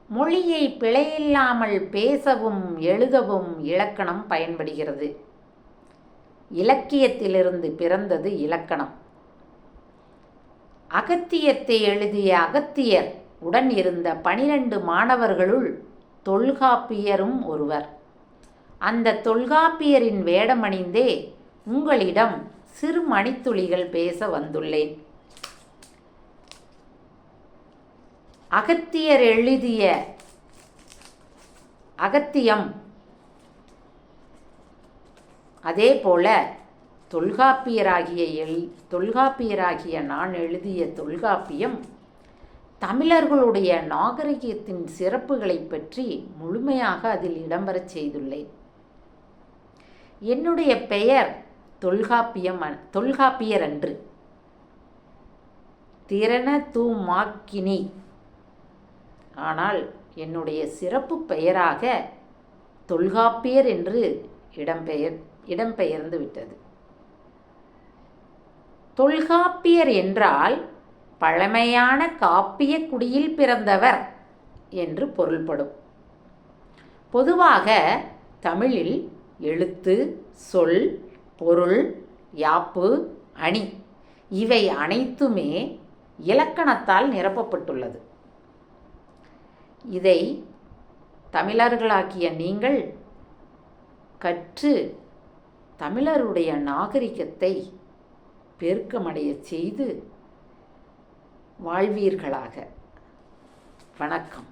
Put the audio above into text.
மொழியை பிழையில்லாமல் பேசவும் எழுதவும் இலக்கணம் பயன்படுகிறது. இலக்கியத்திலிருந்து பிறந்தது இலக்கணம். அகத்தியத்தை எழுதிய அகத்தியர் உடன் இருந்த 12 மாணவர்களுள் தொல்காப்பியரும் ஒருவர். அந்த தொல்காப்பியரின் வேடமணிந்தே உங்களிடம் சிறு மணித்துளிகள் பேச வந்துள்ளேன். அகத்தியர் எழுதிய அகத்தியம், அதேபோல தொல்காப்பியராகிய நான் எழுதிய தொல்காப்பியம் தமிழர்களுடைய நாகரிகத்தின் சிறப்புகளை பற்றி முழுமையாக அதில் இடம்பெறச் செய்துள்ளேன். என்னுடைய பெயர் தொல்காப்பியர் அன்று, திறன தூமாக்கினி. ஆனால் என்னுடைய சிறப்பு பெயராக தொல்காப்பியர் என்று இடம்பெயர்ந்து விட்டது. தொல்காப்பியர் என்றால் பழமையான காப்பிய குடியில் பிறந்தவர் என்று பொருள்படும். பொதுவாக தமிழில் எழுத்து, சொல், பொருள், யாப்பு, அணி இவை அனைத்துமே இலக்கணத்தால் நிரப்பப்பட்டுள்ளது. இதை தமிழர்களாகிய நீங்கள் கற்று தமிழருடைய நாகரிகத்தை பெருக்கமடைய செய்து வாழ்வீர்களாக. வணக்கம்.